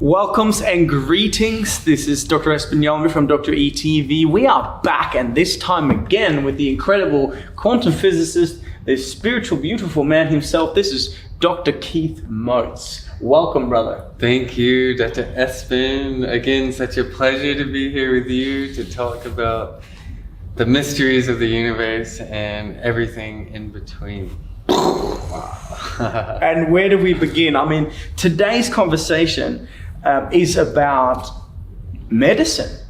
Welcomes and greetings. This is Dr. Espen from Dr. ETV. We are back, and this time again with the incredible quantum physicist, the spiritual, beautiful man himself. This is Dr. Keith Motes. Welcome, brother. Thank you, Dr. Espen. Again, such a pleasure to be here with you to talk about the mysteries of the universe and everything in between. And where do we begin? I mean, today's conversation is about medicine.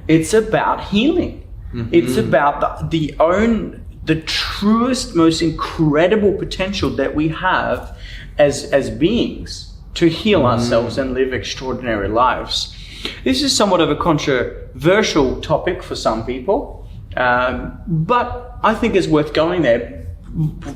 It's about healing. Mm-hmm. It's about the truest, most incredible potential that we have as beings to heal ourselves and live extraordinary lives. This is somewhat of a controversial topic for some people, but I think it's worth going there.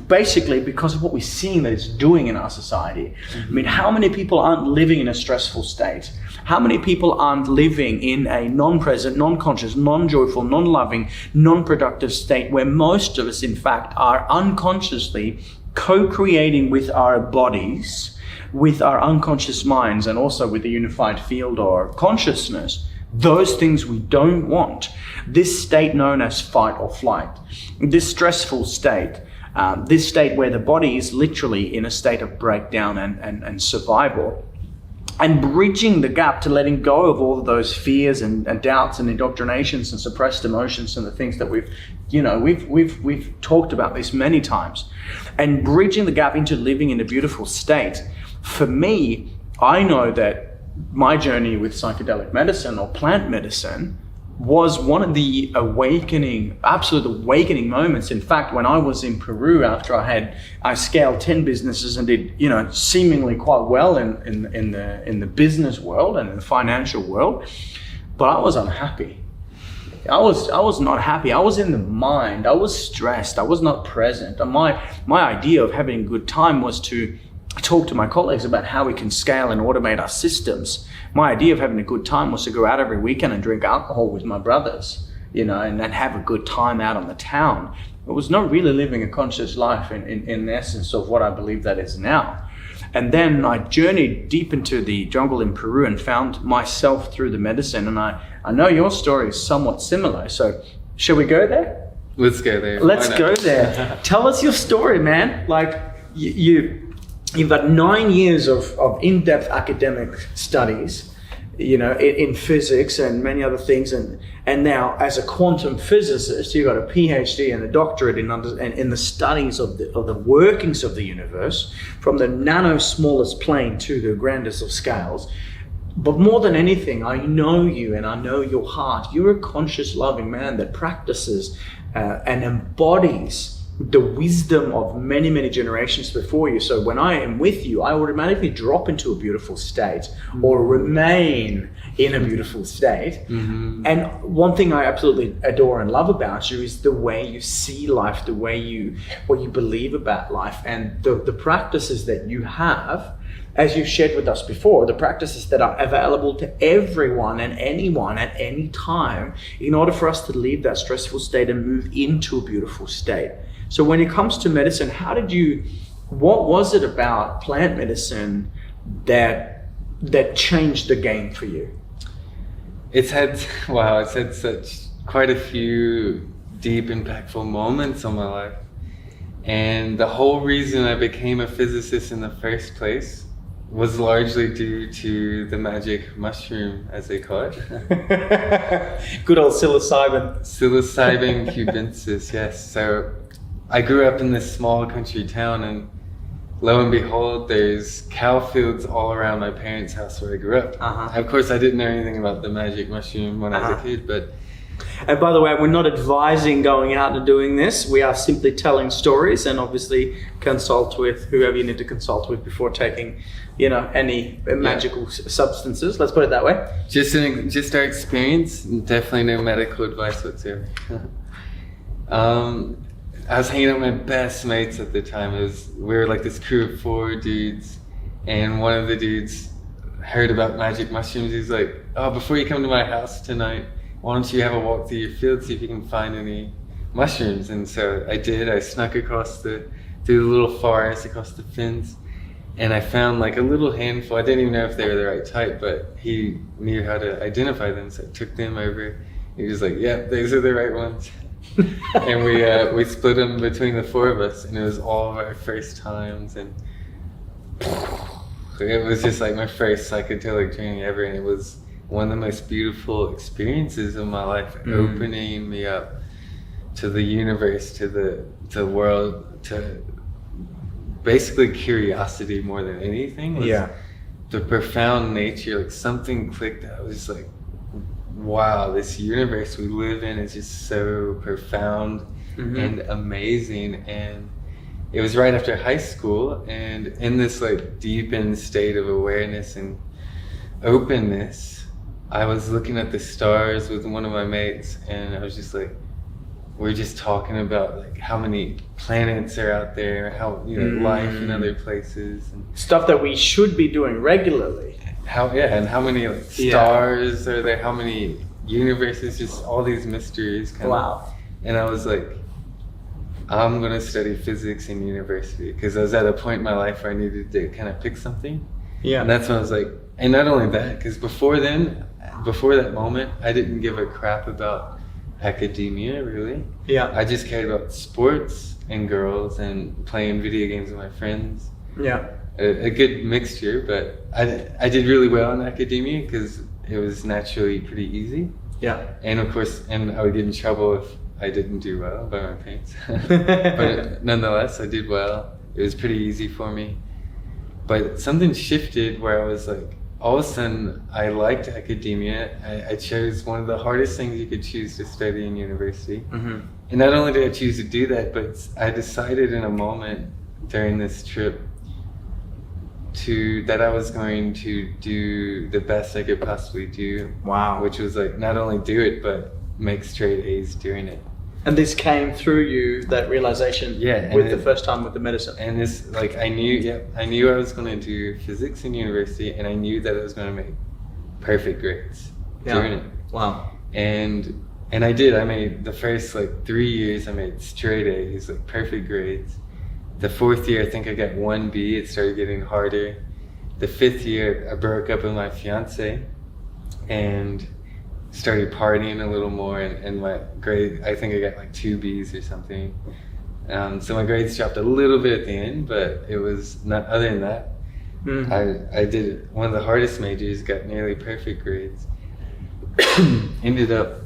Basically because of what we're seeing that it's doing in our society. I mean, how many people aren't living in a stressful state? How many people aren't living in a non-present, non-conscious, non-joyful, non-loving, non-productive state where most of us, in fact, are unconsciously co-creating with our bodies, with our unconscious minds, and also with the unified field or consciousness, those things we don't want. This state known as fight or flight, this stressful state, this state where the body is literally in a state of breakdown and survival, and bridging the gap to letting go of all of those fears and doubts and indoctrinations and suppressed emotions and the things that we've talked about this many times, and bridging the gap into living in a beautiful state. For me, I know that my journey with psychedelic medicine or plant medicine was one of the absolute awakening moments. In fact, when I was in Peru after I scaled 10 businesses and did, seemingly quite well in the business world and in the financial world, but I was unhappy. I was not happy. I was in the mind. I was stressed. I was not present. And my idea of having a good time was to talk to my colleagues about how we can scale and automate our systems. My idea of having a good time was to go out every weekend and drink alcohol with my brothers, and have a good time out on the town. It was not really living a conscious life in the essence of what I believe that is now. And then I journeyed deep into the jungle in Peru and found myself through the medicine. And I know your story is somewhat similar. So shall we go there? Let's go there. Let's go there. Tell us your story, man. Like You've got 9 years of in-depth academic studies, in physics and many other things, and now as a quantum physicist, you've got a PhD and a doctorate in the studies of the workings of the universe, from the nano smallest plane to the grandest of scales. But more than anything, I know you and I know your heart. You're a conscious, loving man that practices and embodies the wisdom of many, many generations before you. So when I am with you, I automatically drop into a beautiful state or remain in a beautiful state. Mm-hmm. And one thing I absolutely adore and love about you is the way you see life, what you believe about life, and the practices that you have, as you shared with us before, the practices that are available to everyone and anyone at any time in order for us to leave that stressful state and move into a beautiful state. So when it comes to medicine, what was it about plant medicine that changed the game for you? It's had such quite a few deep, impactful moments in my life. And the whole reason I became a physicist in the first place was largely due to the magic mushroom, as they call it. Good old psilocybin. Psilocybin cubensis, yes. So I grew up in this small country town, and lo and behold, there's cow fields all around my parents' house where I grew up. Uh-huh. Of course, I didn't know anything about the magic mushroom when I was a kid, but... And by the way, we're not advising going out and doing this. We are simply telling stories, and obviously consult with whoever you need to consult with before taking, any magical substances. Let's put it that way. Just our experience, definitely no medical advice whatsoever. I was hanging out with my best mates at the time. We were like this crew of 4 dudes, and one of the dudes heard about magic mushrooms. He's like, "Oh, before you come to my house tonight, why don't you have a walk through your field, see if you can find any mushrooms?" And so I did. I snuck across through the little forest, across the fence, And I found like a little handful. I didn't even know if they were the right type, but he knew how to identify them, so I took them over. He was like, "Yeah, these are the right ones." And we split them between the four of us, and it was all of our first times, and it was just like my first psychedelic journey ever, and it was one of the most beautiful experiences of my life, opening me up to the universe, to the world, to basically curiosity more than anything. The profound nature, like something clicked. I was just like, wow, this universe we live in is just so profound and amazing. And it was right after high school, and in this like deepened state of awareness and openness, I was looking at the stars with one of my mates, and I was just like, we're just talking about like how many planets are out there, how life in other places, and stuff that we should be doing regularly. And how many like stars are there? How many universes? Just all these mysteries. Wow. And I was like, I'm gonna study physics in university, because I was at a point in my life where I needed to kind of pick something. Yeah. And that's when I was like, and not only that, because before that moment, I didn't give a crap about academia, really. Yeah. I just cared about sports and girls and playing video games with my friends. Yeah. A good mixture, but I did really well in academia because it was naturally pretty easy. Yeah. And of course, and I would get in trouble if I didn't do well by my parents. But nonetheless, I did well. It was pretty easy for me. But something shifted where I was like, all of a sudden, I liked academia. I chose one of the hardest things you could choose to study in university. Mm-hmm. And not only did I choose to do that, but I decided in a moment during this trip that I was going to do the best I could possibly do. Wow. Which was like, not only do it, but make straight A's doing it. And this came through you, that realization, with the first time with the medicine. And this, like, I knew I was going to do physics in university, and I knew that I was going to make perfect grades doing it. Wow. And I did. I made the first, 3 years, I made straight A's, perfect grades. The 4th year, I think I got 1B. It started getting harder. The 5th year, I broke up with my fiance, and started partying a little more, and my grade, I think I got 2 B's or something. So my grades dropped a little bit at the end, but it was not, other than that, I did one of the hardest majors, got nearly perfect grades. Ended up,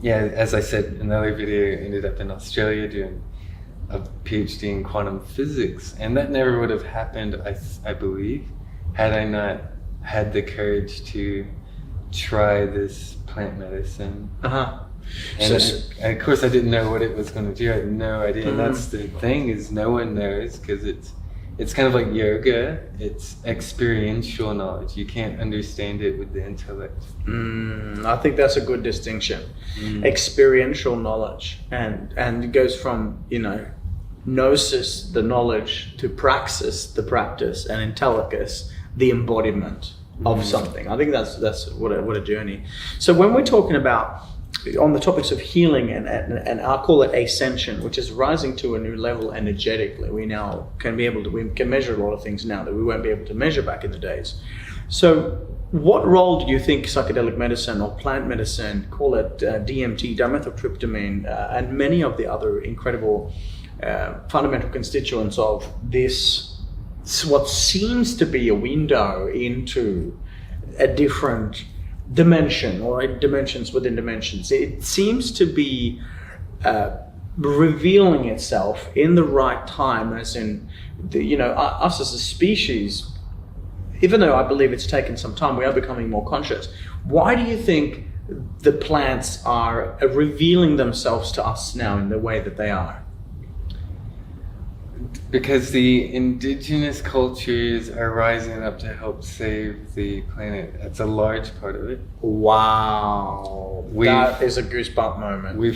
as I said in another video, ended up in Australia doing a PhD in quantum physics, and that never would have happened, I believe, had I not had the courage to try this plant medicine. And of course I didn't know what it was going to do. I had no idea. And that's the thing, is no one knows, because it's kind of like yoga. It's experiential knowledge. You can't understand it with the intellect. I think that's a good distinction. Experiential knowledge, and it goes from gnosis, the knowledge, to praxis, the practice, and intellicus, the embodiment of something. I think that's what a journey. So when we're talking about on the topics of healing and I'll call it ascension, which is rising to a new level energetically, we now can measure a lot of things now that we won't be able to measure back in the days. So what role do you think psychedelic medicine or plant medicine, call it DMT, dimethyltryptamine, and many of the other incredible fundamental constituents of this, what seems to be a window into a different dimension, or dimensions within dimensions. It seems to be revealing itself in the right time, as in, us as a species, even though I believe it's taken some time, we are becoming more conscious. Why do you think the plants are revealing themselves to us now in the way that they are? Because the indigenous cultures are rising up to help save the planet. That's a large part of it. Wow. That is a goosebump moment. We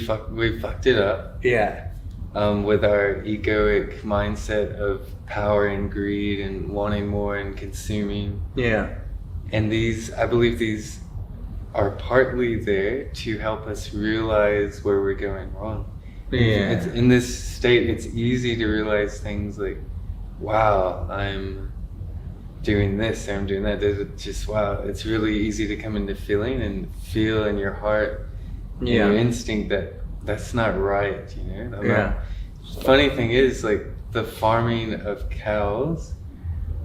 fucked it up. Yeah. With our egoic mindset of power and greed and wanting more and consuming. Yeah. And I believe these are partly there to help us realize where we're going wrong. Yeah. It's in this state, it's easy to realize things like, wow, I'm doing this or I'm doing that. There's just, wow, it's really easy to come into feeling and feel in your heart, and your instinct that that's not right, you know? Funny thing is, like, the farming of cows,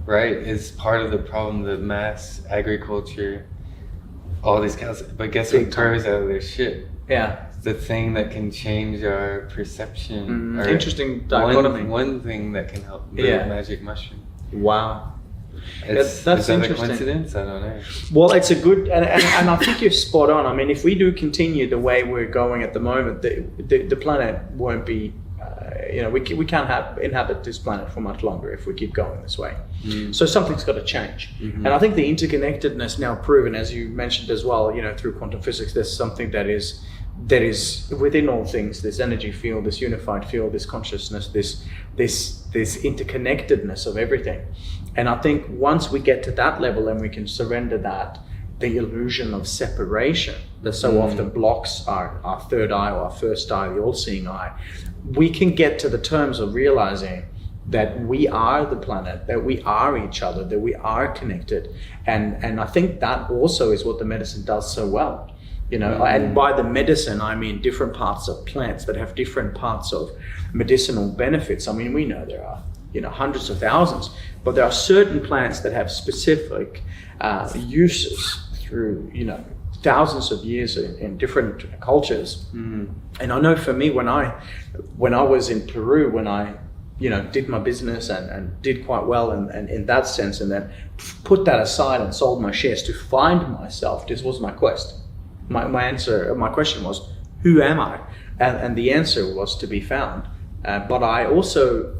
right, is part of the problem, the mass agriculture, all these cows, but guess what grows out of their shit? Yeah. The thing that can change our perception. Interesting dichotomy. One thing that can help, the magic mushroom. Wow. That's Is that a coincidence? I don't know. Well, it's a good, and I think you're spot on. I mean, if we do continue the way we're going at the moment, the planet won't be, we can't inhabit this planet for much longer if we keep going this way. So something's got to change. And I think the interconnectedness now proven, as you mentioned as well, through quantum physics, there's something that is within all things, this energy field, this unified field, this consciousness, this interconnectedness of everything. And I think once we get to that level, then we can surrender the illusion of separation that so often blocks our third eye or our first eye, the all-seeing eye. We can get to the terms of realizing that we are the planet, that we are each other, that we are connected. And I think that also is what the medicine does so well. And by the medicine, I mean different parts of plants that have different parts of medicinal benefits. I mean, we know there are, hundreds of thousands, but there are certain plants that have specific uses through, thousands of years in different cultures. And I know for me, when I was in Peru, when I, did my business and did quite well and in that sense, and then put that aside and sold my shares to find myself, this was my quest. My question was, who am I? And the answer was to be found. But I also,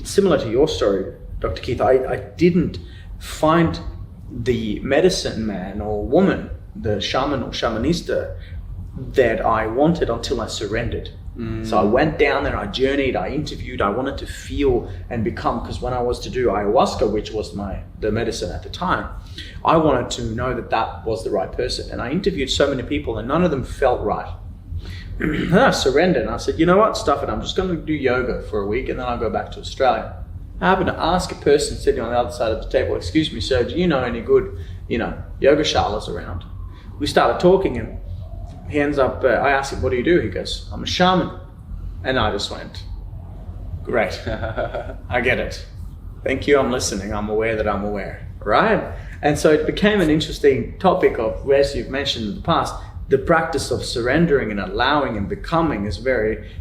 similar to your story, Dr. Keith, I didn't find the medicine man or woman, the shaman or shamanista that I wanted until I surrendered. So I went down there, I journeyed, I interviewed, I wanted to feel and become, because when I was to do ayahuasca, which was the medicine at the time, I wanted to know that was the right person. And I interviewed so many people and none of them felt right. And I surrendered and I said, you know what, stuff it, I'm just going to do yoga for a week and then I'll go back to Australia. I happened to ask a person sitting on the other side of the table, excuse me, sir, do you know any good, yoga shalas around? We started talking and he ends up, I asked him, what do you do? He goes, I'm a shaman. And I just went, great, I get it. Thank you, I'm listening. I'm aware that I'm aware, right? And so it became an interesting topic of, as you've mentioned in the past, the practice of surrendering and allowing and becoming is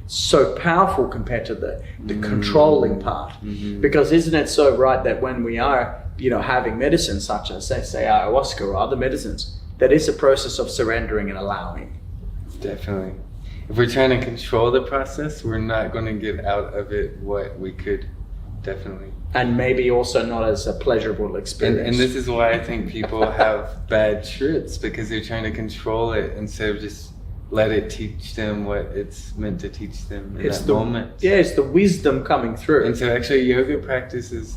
so powerful compared to the controlling part. Because isn't it so right that when we are, having medicine such as, say ayahuasca or other medicines, that is a process of surrendering and allowing. Definitely. If we're trying to control the process, we're not going to get out of it what we could. Definitely. And maybe also not as a pleasurable experience. And this is why I think people have bad trips, because they're trying to control it instead of just let it teach them what it's meant to teach them in that moment. Yeah, it's the wisdom coming through. And so actually yoga practices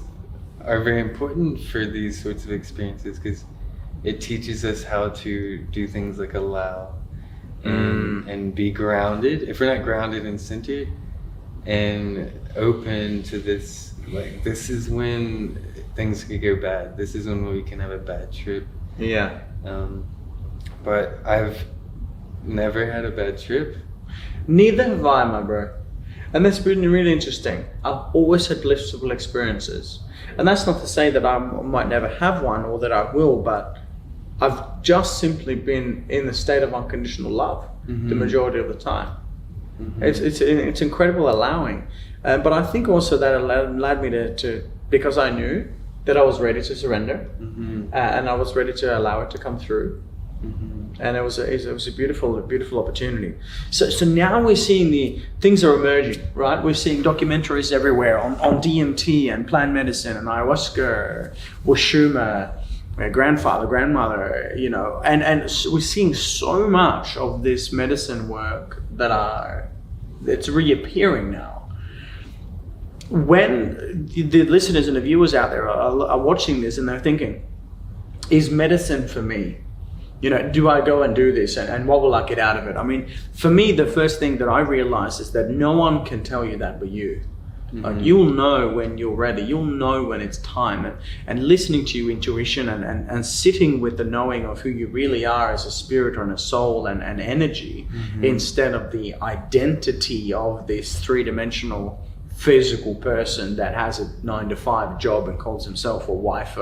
are very important for these sorts of experiences, because it teaches us how to do things like allow and be grounded. If we're not grounded and centered and open to this, like, this is when things could go bad. This is when we can have a bad trip. Yeah. But I've never had a bad trip. Neither have I, my bro. And that's been really interesting. I've always had blissful experiences. And that's not to say that I might never have one or that I will, but I've just simply been in the state of unconditional love the majority of the time. It's incredible allowing. But I think also that allowed me to, because I knew that I was ready to surrender and I was ready to allow it to come through. And it was a beautiful opportunity. So now we're seeing things are emerging, right? We're seeing documentaries everywhere on DMT and plant medicine and ayahuasca, washuma, grandfather, grandmother, and we're seeing so much of this medicine work it's reappearing now. When the listeners and the viewers out there are watching this and they're thinking, is medicine for me? Do I go and do this and what will I get out of it? I mean, for me, the first thing that I realized is that no one can tell you that but you. Like you'll know when you're ready, you'll know when it's time, and listening to your intuition and sitting with the knowing of who you really are as a spirit or a soul and energy, instead of the identity of this three-dimensional physical person that has a 9-to-5 job and calls himself a wife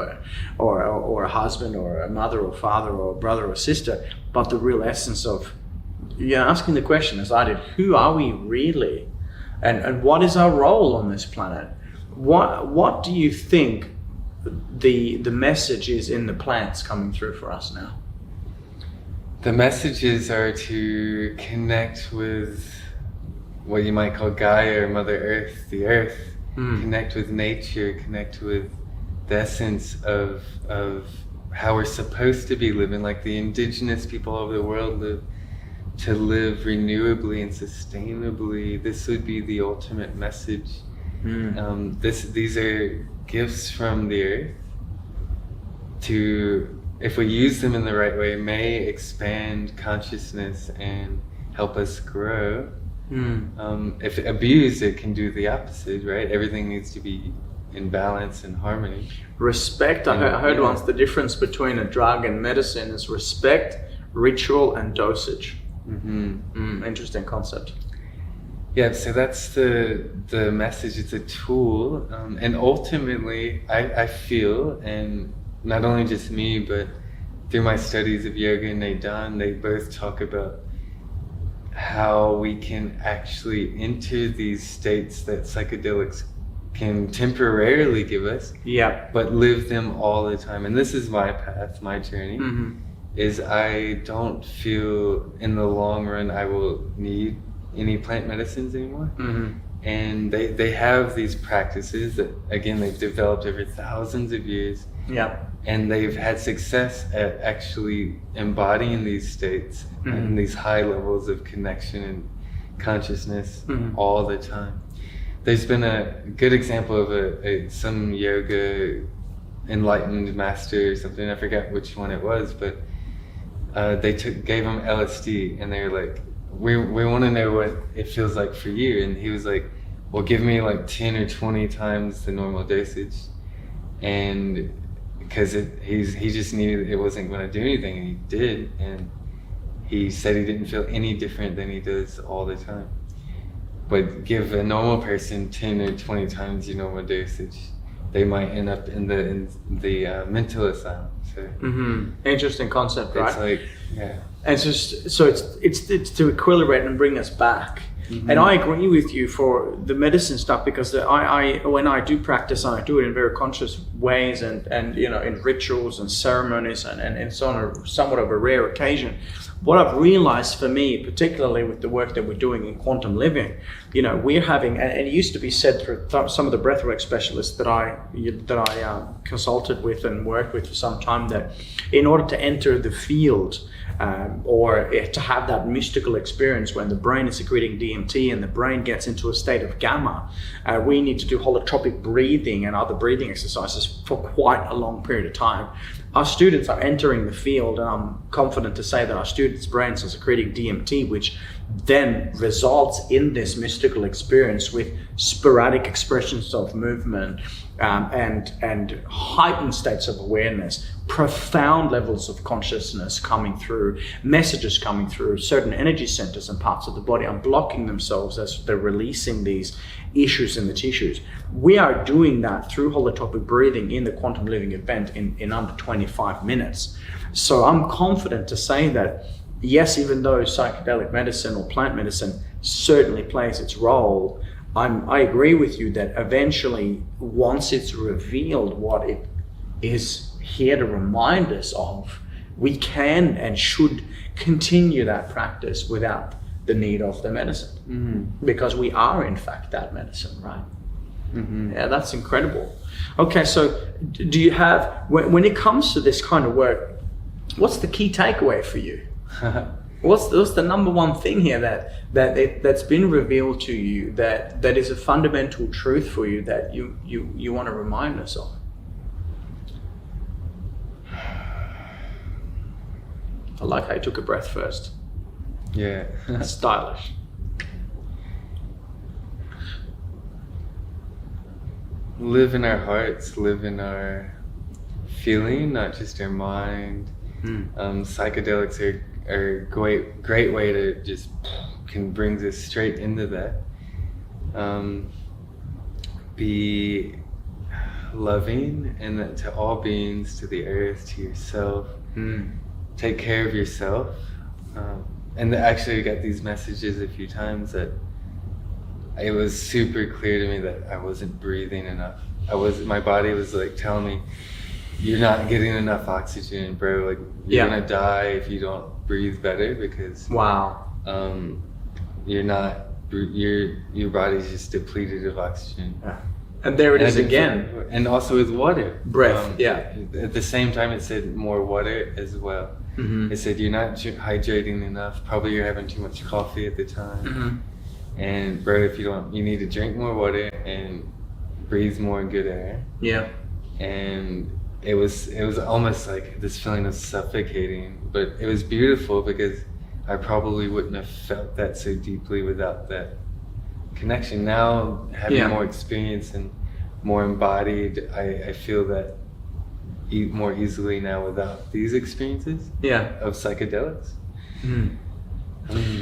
or a husband or a mother or father or a brother or sister, but the real essence of, asking the question as I did, who are we really? And what is our role on this planet? What do you think the message is in the plants coming through for us now? The messages are to connect with what you might call Gaia or Mother Earth, the Earth. Connect with nature, connect with the essence of how we're supposed to be living, like the indigenous people over the world live. To live renewably and sustainably, this would be the ultimate message. These are gifts from the earth to, if we use them in the right way, may expand consciousness and help us grow. If abused, it can do the opposite, right? Everything needs to be in balance and harmony. Respect, I heard once the difference between a drug and medicine is respect, ritual, and dosage. Interesting concept. Yeah, so that's the message. It's a tool, and ultimately I feel, and not only just me, but through my studies of yoga and Neidan, they both talk about how we can actually enter these states that psychedelics can temporarily give us, but live them all the time. And this is my path, my journey. Is I don't feel in the long run I will need any plant medicines anymore. And they have these practices that, again, they've developed over thousands of years. And they've had success at actually embodying these states and these high levels of connection and consciousness all the time. There's been a good example of some yoga enlightened master or something, I forget which one it was, but they gave him LSD, and they were like, we want to know what it feels like for you. And he was like, well, give me like 10 or 20 times the normal dosage. And because he just knew it wasn't going to do anything, and he did. And he said he didn't feel any different than he does all the time. But give a normal person 10 or 20 times your normal dosage, they might end up in the mental asylum. So interesting concept, right? It's like, yeah. And so it's to equilibrate and bring us back. And I agree with you for the medicine stuff, because I when I do practice, I do it in very conscious ways and in rituals and ceremonies and it's on a somewhat of a rare occasion. What I've realized for me, particularly with the work that we're doing in quantum living, we're having, and it used to be said through some of the breathwork specialists that I consulted with and worked with for some time, that in order to enter the field, or to have that mystical experience when the brain is secreting DMT and the brain gets into a state of gamma, we need to do holotropic breathing and other breathing exercises for quite a long period of time. Our students are entering the field, and I'm confident to say that our students' brains are secreting DMT, which then results in this mystical experience with sporadic expressions of movement, and heightened states of awareness, profound levels of consciousness coming through, messages coming through, certain energy centers and parts of the body unblocking themselves as they're releasing these issues in the tissues. We are doing that through holotropic breathing in the quantum living event in under 25 minutes. So I'm confident to say that, yes, even though psychedelic medicine or plant medicine certainly plays its role, I agree with you that eventually, once it's revealed what it is here to remind us of, we can and should continue that practice without the need of the medicine, because we are in fact that medicine, right? Yeah, that's incredible. Okay, so do you have, when it comes to this kind of work, what's the key takeaway for you? What's the number one thing here that's been revealed to you that is a fundamental truth for you that you want to remind us of? I like how you took a breath first. Yeah. Stylish. live in our hearts, live in our feeling, not just our mind. Psychedelics are a great way to just can bring us straight into that. Be loving, and that to all beings, to the earth, to yourself. Take care of yourself. And actually I got these messages a few times that it was super clear to me that I wasn't breathing enough. My body was like telling me, you're not getting enough oxygen, bro. Like you're gonna die if you don't breathe better, because you're not. Your body's just depleted of oxygen. And there it is again. And also with water. Breath. At the same time, it said more water as well. It said you're not hydrating enough. Probably you're having too much coffee at the time. And bro, if you need to drink more water and breathe more good air. Yeah. And it was almost like this feeling of suffocating, but it was beautiful because I probably wouldn't have felt that so deeply without that connection. Now, having more experience and more embodied, I feel that more easily now without these experiences of psychedelics.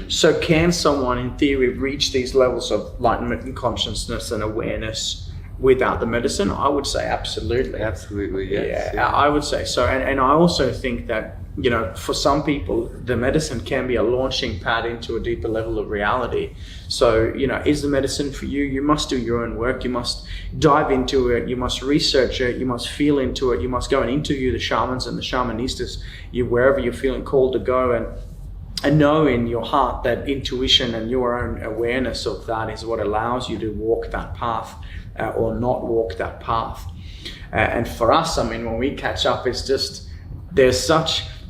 So can someone in theory reach these levels of enlightenment and consciousness and awareness without the medicine? I would say absolutely. Absolutely, yes. Yeah, I would say so. And I also think that, you know, for some people, the medicine can be a launching pad into a deeper level of reality. So, you know, is the medicine for you? You must do your own work. You must dive into it. You must research it. You must feel into it. You must go and interview the shamans and the shamanistas, wherever you're feeling called to go, and know in your heart that intuition and your own awareness of that is what allows you to walk that path or not walk that path. And for us, I mean, when we catch up, it's just,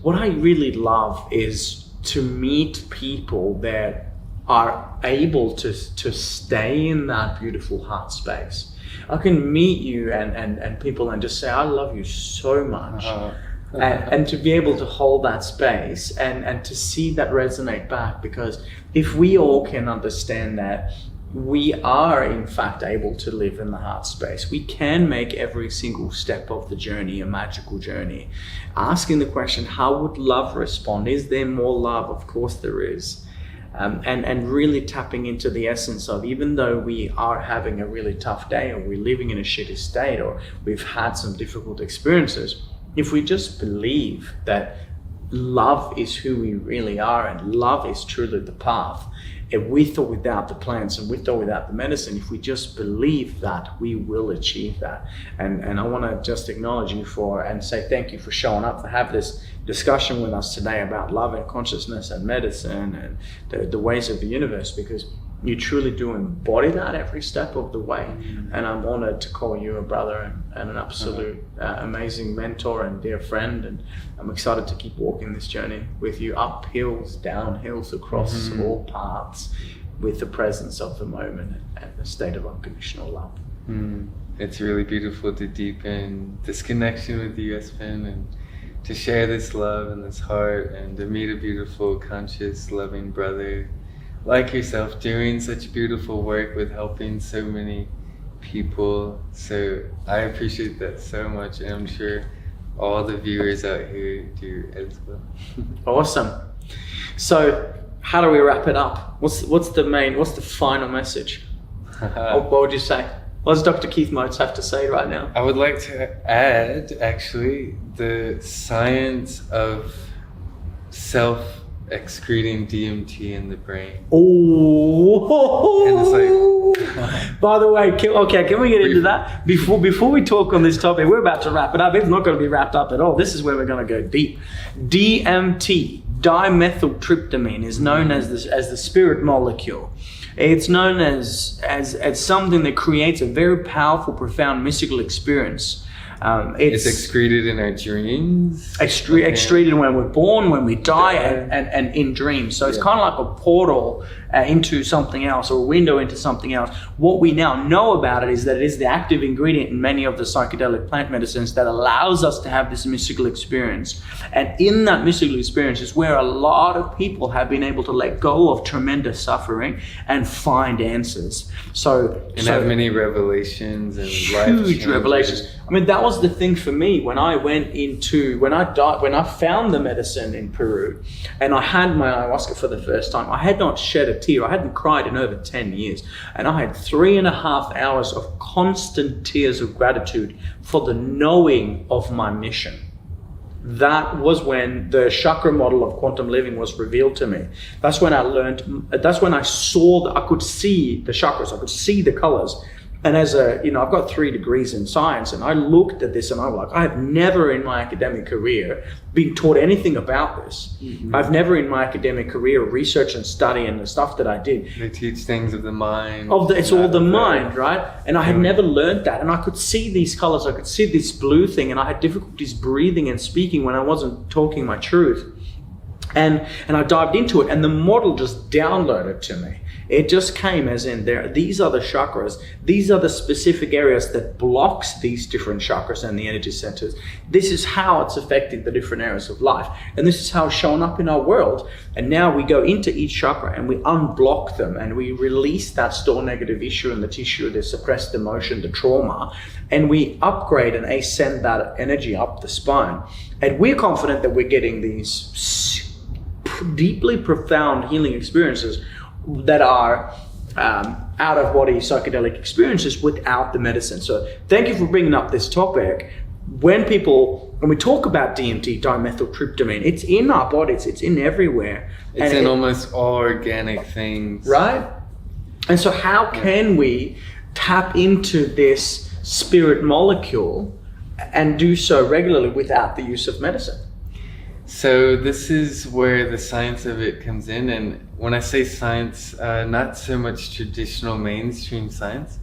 what I really love is to meet people that are able to stay in that beautiful heart space. I can meet you and people and just say, I love you so much. And to be able to hold that space and to see that resonate back, because if we all can understand that we are in fact able to live in the heart space, we can make every single step of the journey a magical journey. Asking the question, how would love respond? Is there more love? Of course there is. And really tapping into the essence of, even though we are having a really tough day, or we're living in a shitty state, or we've had some difficult experiences, if we just believe that love is who we really are and love is truly the path, and with or without the plants and with or without the medicine, if we just believe that, we will achieve that. And I want to just acknowledge you and say thank you for showing up, for have this discussion with us today about love and consciousness and medicine and the ways of the universe, because you truly do embody that every step of the way. And I'm honored to call you a brother and an absolute amazing mentor and dear friend. And I'm excited to keep walking this journey with you, up hills, down hills, across all paths, with the presence of the moment and the state of unconditional love. It's really beautiful to deepen this connection with you, Espen, and to share this love and this heart, and to meet a beautiful, conscious, loving brother like yourself, doing such beautiful work with helping so many people. So I appreciate that so much, and I'm sure all the viewers out here do as well. Awesome. So how do we wrap it up? What's the final message? What would you say? What does Dr. Keith Motes have to say right now? I would like to add, actually, the science of excreting DMT in the brain. Oh, and it's like, by the way, can we get into that? Before we talk on this topic, we're about to wrap it up. It's not going to be wrapped up at all. This is where we're going to go deep. DMT, dimethyltryptamine, is known as the spirit molecule. It's known as something that creates a very powerful, profound mystical experience. It's excreted in our dreams. Excreted when we're born, when we die, and in dreams. So it's kind of like a portal into something else, or a window into something else. What we now know about it is that it is the active ingredient in many of the psychedelic plant medicines that allows us to have this mystical experience. And in that mystical experience is where a lot of people have been able to let go of tremendous suffering and and find answers. And have many revelations and huge revelations. I mean, that was the thing for me when I found the medicine in Peru and I had my ayahuasca for the first time. I had not shed a tear. I hadn't cried in over 10 years. And I had 3.5 hours of constant tears of gratitude for the knowing of my mission. That was when the chakra model of quantum living was revealed to me. That's when I learned, that's when I saw, I could see the chakras, I could see the colors. And as I've got 3 degrees in science, and I looked at this and I was like, I have never in my academic career been taught anything about this. Mm-hmm. I've never in my academic career researched and studied and the stuff that I did. They teach things of the mind. It's all the mind, right? And I had never learned that. And I could see these colors, I could see this blue thing, and I had difficulties breathing and speaking when I wasn't talking my truth. And I dived into it, and the model just downloaded to me. It just came as in these are the chakras, these are the specific areas that blocks these different chakras and the energy centers. This is how it's affecting the different areas of life. And this is how it's shown up in our world. And now we go into each chakra and we unblock them and we release that stored negative issue in the tissue, the suppressed emotion, the trauma, and we upgrade and ascend that energy up the spine. And we're confident that we're getting these deeply profound healing experiences that are out-of-body psychedelic experiences without the medicine. So thank you for bringing up this topic. When we talk about DMT, dimethyltryptamine, it's in our bodies, it's in everywhere. It's in almost all organic things. Right? And so how can we tap into this spirit molecule and do so regularly without the use of medicine? So this is where the science of it comes in, and when I say science, not so much traditional mainstream science,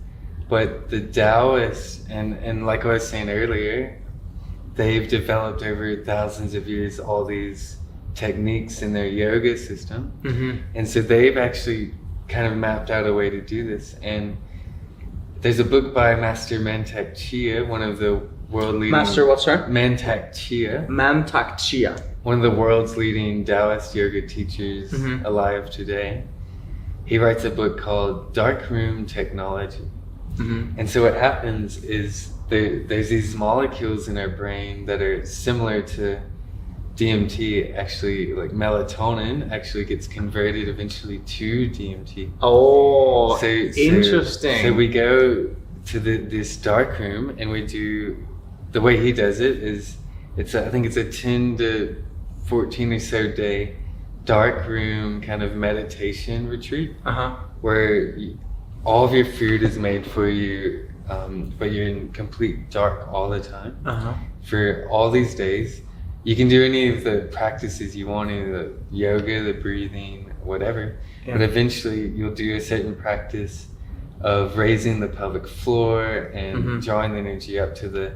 but the Taoists, and like I was saying earlier, they've developed over thousands of years all these techniques in their yoga system, and so they've actually kind of mapped out a way to do this. And there's a book by Master Mantak Chia, one of the world leading... Master what, sir? Mantak Chia. Mantak Chia. One of the world's leading Taoist yoga teachers alive today. He writes a book called Darkroom Technology. And so what happens is there's these molecules in our brain that are similar to DMT. Actually, like melatonin actually gets converted eventually to DMT. Oh, interesting. So we go to this dark room and we do, the way he does it is, I think it's a 10 to 14 or so day dark room kind of meditation retreat, where all of your food is made for you, but you're in complete dark all the time for all these days. You can do any of the practices you want, any of the yoga, the breathing, whatever, but eventually you'll do a certain practice of raising the pelvic floor and drawing the energy up to the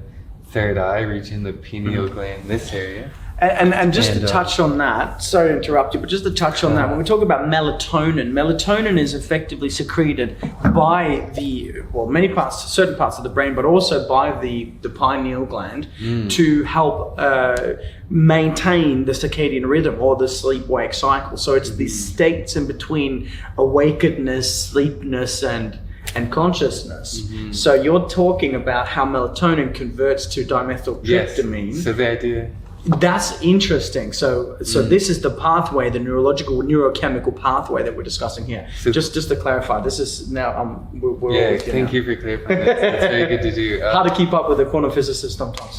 third eye, reaching the pineal gland, this area. And just to touch on that, sorry to interrupt you, but just to touch on that, when we talk about melatonin is effectively secreted by certain parts of the brain, but also by the pineal gland to help maintain the circadian rhythm or the sleep-wake cycle. So it's these states in between awakenedness, sleepiness, and consciousness. So you're talking about how melatonin converts to dimethyltryptamine. Yes. So the idea. That's interesting. So this is the pathway, the neurochemical pathway that we're discussing here. So just to clarify, this is now thank you for clarifying. That's very good to do. How to keep up with a quantum physicist sometimes.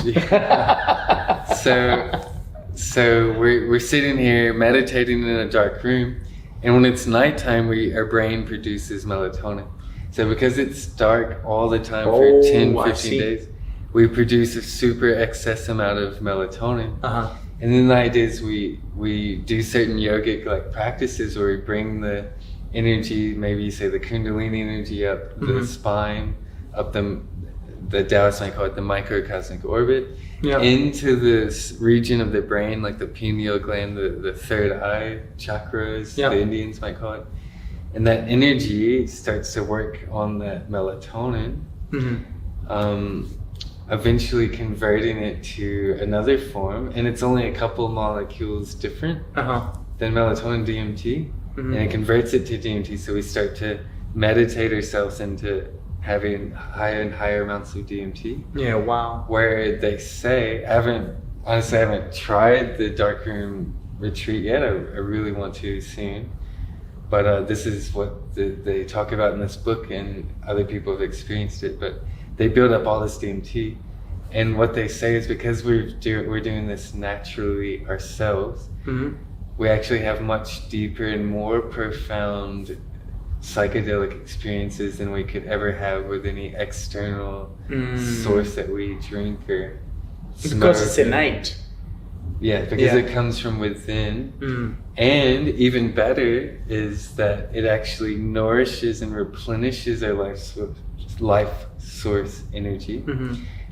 So we're sitting here meditating in a dark room, and when it's nighttime, our brain produces melatonin. So because it's dark all the time for 10, 15 days, we produce a super excess amount of melatonin. And then the idea is we do certain yogic like practices where we bring the energy, maybe you say the kundalini energy up the spine, up the Taoists might call it the microcosmic orbit, into this region of the brain, like the pineal gland, the third eye chakras, the Indians might call it. And that energy starts to work on that melatonin, eventually converting it to another form. And it's only a couple molecules different than melatonin DMT. and it converts it to DMT. So we start to meditate ourselves into having higher and higher amounts of DMT. Yeah, wow. Where they say, I haven't tried the Darkroom retreat yet. I really want to soon. But this is what they talk about in this book, and other people have experienced it. But they build up all this DMT. And what they say is because we're doing this naturally ourselves, we actually have much deeper and more profound psychedelic experiences than we could ever have with any external source that we drink or smoke. Because it's innate. Yeah, because it comes from within. And even better is that it actually nourishes and replenishes our life source energy.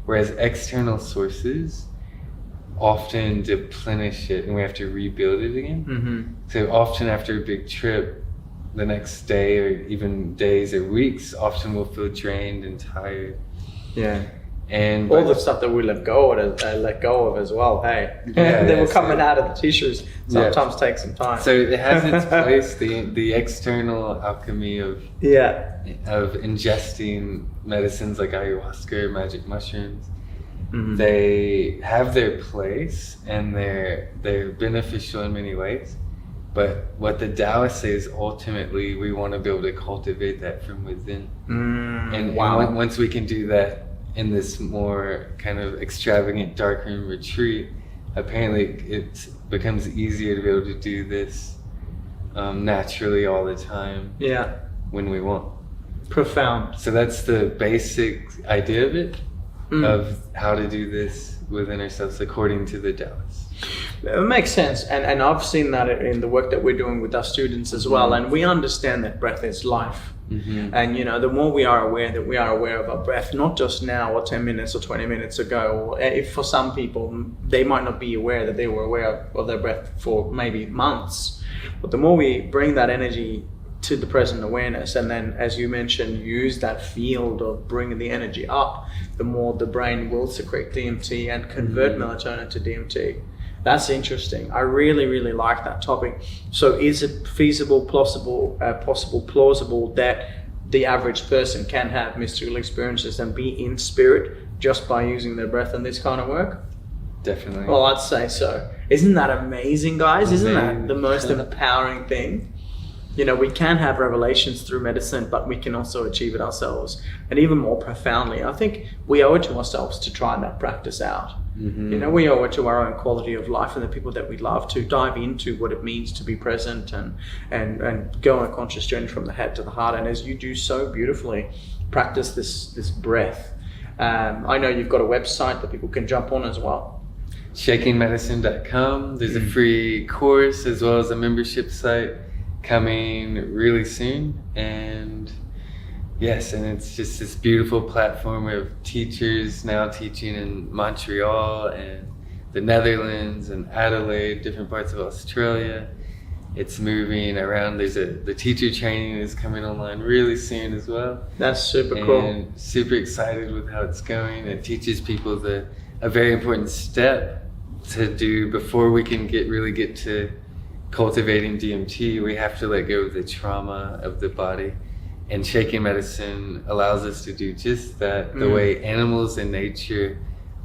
Whereas external sources often deplenish it and we have to rebuild it again. So often after a big trip, the next day or even days or weeks, often we'll feel drained and tired. Yeah. And all the stuff that we let go of as well, hey. They were coming out of the tissues. Sometimes take some time. So it has its place, the external alchemy of ingesting medicines like ayahuasca or magic mushrooms. They have their place and they're beneficial in many ways. But what the Taoists say is ultimately we want to be able to cultivate that from within. And once we can do that in this more kind of extravagant darkroom retreat, apparently it becomes easier to be able to do this naturally all the time. Yeah. When we want. Profound. So that's the basic idea of it, of how to do this within ourselves according to the Taoists. It makes sense, and I've seen that in the work that we're doing with our students as well, and we understand that breath is life. And the more we are aware of our breath, not just now or 10 minutes or 20 minutes ago, or if for some people they might not be aware that they were aware of their breath for maybe months, but the more we bring that energy to the present awareness, and then, as you mentioned, use that field of bringing the energy up, the more the brain will secrete DMT and convert melatonin to DMT. That's interesting. I really, really like that topic. So is it feasible, plausible that the average person can have mystical experiences and be in spirit just by using their breath in this kind of work? Definitely. Well, I'd say so. Isn't that amazing, guys? Isn't that the most empowering thing? We can have revelations through medicine, but we can also achieve it ourselves. And even more profoundly, I think we owe it to ourselves to try that practice out. We owe it to our own quality of life and the people that we love to dive into what it means to be present and go on a conscious journey from the head to the heart. And as you do so beautifully, practice this breath. I know you've got a website that people can jump on as well. ShakingMedicine.com. There's a free course as well as a membership site coming really soon, and it's just this beautiful platform of teachers now teaching in Montreal and the Netherlands and Adelaide, different parts of Australia. It's moving around. The teacher training is coming online really soon as well. That's super cool. And super excited with how it's going. It teaches people a very important step to do before we can get to cultivating DMT. We have to let go of the trauma of the body, and shaking medicine allows us to do just that. The way animals in nature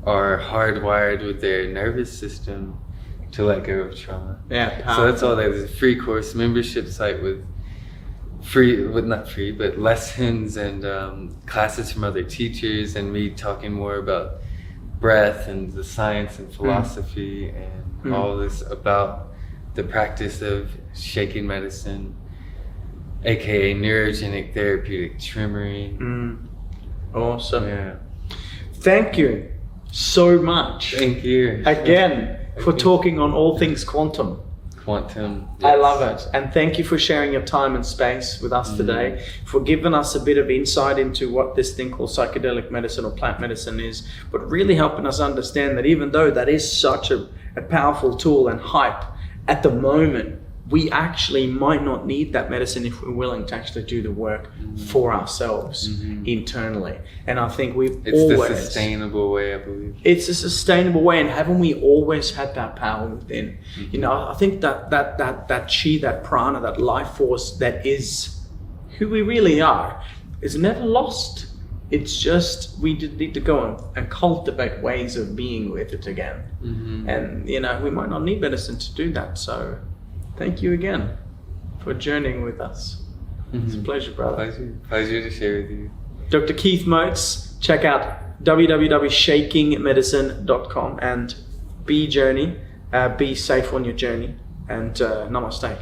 are hardwired with their nervous system to let go of trauma. So that's all there. There's a free course, membership site with not free, but lessons and classes from other teachers, and me talking more about breath and the science and philosophy and all this about the practice of shaking medicine, aka neurogenic therapeutic tremoring. Awesome. Yeah. Thank you so much. Thank you again for talking on all things quantum. Yes. I love it, and thank you for sharing your time and space with us today, for giving us a bit of insight into what this thing called psychedelic medicine or plant medicine is, but really helping us understand that even though that is such a powerful tool and hype at the moment, we actually might not need that medicine if we're willing to actually do the work for ourselves internally. And I think it's the sustainable way, I believe. It's a sustainable way, and haven't we always had that power within? You know, I think that chi, that prana, that life force that is who we really are is never lost. It's just we need to go and cultivate ways of being with it again. And you know, we might not need medicine to do that. So thank you again for journeying with us. It's a pleasure, brother. Pleasure to share with you. Dr. Keith Motes, check out www.shakingmedicine.com and be safe on your journey, and namaste.